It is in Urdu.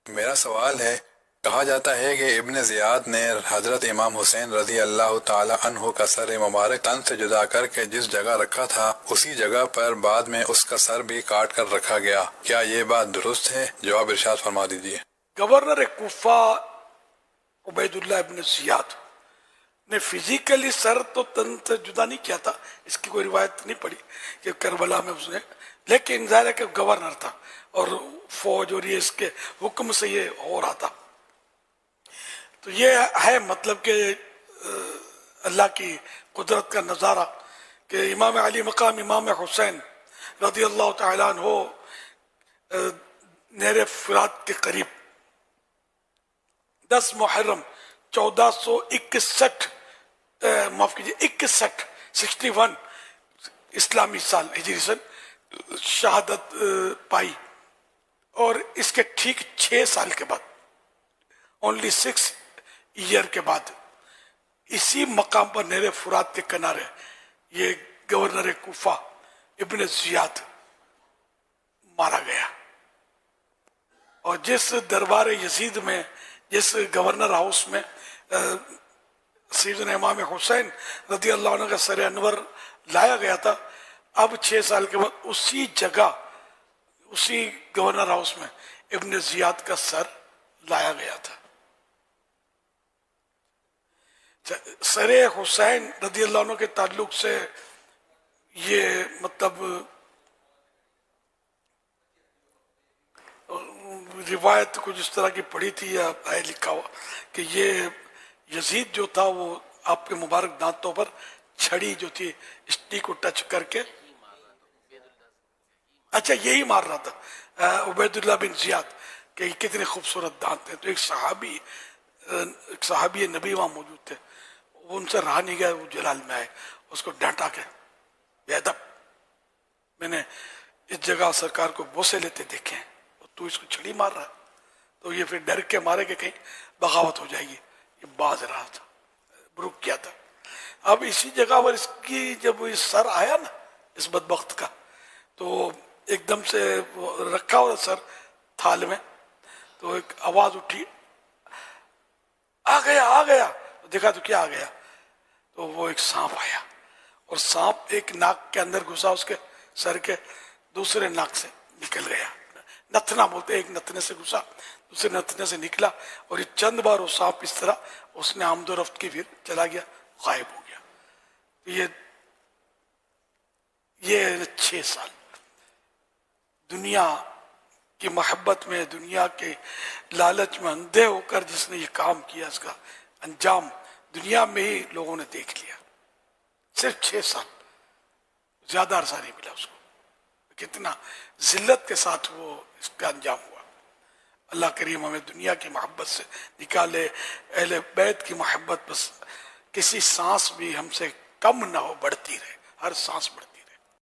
میرا سوال ہے، کہا جاتا ہے کہ ابن زیاد نے حضرت امام حسین رضی اللہ تعالی عنہ کا سر مبارک تن سے جدا کر کے جس جگہ رکھا تھا اسی جگہ پر بعد میں اس کا سر بھی کاٹ کر رکھا گیا، کیا یہ بات درست ہے؟ جواب ارشاد فرما دیجیے۔ گورنر کوفہ عبید اللہ ابن زیاد نے فزیکلی سر تو تن سے جدا نہیں کیا تھا، اس کی کوئی روایت نہیں پڑی کہ کربلا میں اس نے، لیکن ظاہر ہے کہ گورنر تھا اور فوج اور یہ اس کے حکم سے یہ ہو رہا تھا۔ تو یہ ہے مطلب کہ اللہ کی قدرت کا نظارہ کہ امام علی مقام امام حسین رضی اللہ تعالیٰ عنہ نہر فرات کے قریب 10 محرم 1461 معاف کیجیے 61 اسلامی سال ہجری سن شہادت پائی، اور اس کے ٹھیک 6 سال کے بعد اونلی 6 ایئر کے بعد اسی مقام پر نہر فرات کے کنارے یہ گورنر کوفہ ابن زیاد مارا گیا۔ اور جس دربار یزید میں، جس گورنر ہاؤس میں سیدنا امام حسین رضی اللہ عنہ کا سر انور لایا گیا تھا، اب 6 سال کے بعد اسی جگہ اسی گورنر ہاؤس میں ابن زیاد کا سر لایا گیا تھا۔ سر حسین رضی اللہ عنہ کے تعلق سے یہ مطلب روایت کچھ اس طرح کی پڑھی تھی یا ہے لکھا ہوا کہ یہ یزید جو تھا وہ آپ کے مبارک دانتوں پر چھڑی جو تھی اسٹیک کو ٹچ کر کے، اچھا یہی مار رہا تھا عبید اللہ بن زیاد کہ کتنے خوبصورت دانت ہیں۔ تو ایک صحابی نبی وہاں موجود تھے، وہ ان سے رہا نہیں گیا، وہ جلال میں آئے، اس کو ڈانٹا کے بے ادب، میں نے اس جگہ سرکار کو بوسے لیتے دیکھے ہیں، تو اس کو چھڑی مار رہا، تو یہ پھر ڈر کے مارے کہ کہیں بغاوت ہو جائے گی، یہ باز رہا تھا، رک کیا تھا۔ اب اسی جگہ پر اس کی جب یہ سر آیا نا اس بدبخت کا، تو ایک دم سے رکھا ہوا سر تھال میں، تو ایک آواز اٹھی، آ گیا آ گیا، دیکھا تو کیا آ گیا، تو وہ ایک سانپ آیا، اور سانپ ایک ناک کے اندر گھسا، اس کے سر کے دوسرے ناک سے نکل گیا، نتنا بولتے، ایک نتنے سے گھسا دوسرے نتنے سے نکلا، اور یہ چند بار وہ سانپ اس طرح اس نے آمد و رفت کی، پھر چلا گیا، غائب ہو گیا۔ یہ 6 سال دنیا کی محبت میں، دنیا کے لالچ میں اندھے ہو کر جس نے یہ کام کیا، اس کا انجام دنیا میں ہی لوگوں نے دیکھ لیا۔ صرف 6 سال، زیادہ عرصہ نہیں ملا اس کو، کتنا ذلت کے ساتھ وہ اس کا انجام ہوا۔ اللہ کریم ہمیں دنیا کی محبت سے نکالے، اہل بیت کی محبت بس کسی سانس بھی ہم سے کم نہ ہو، بڑھتی رہے، ہر سانس بڑھتی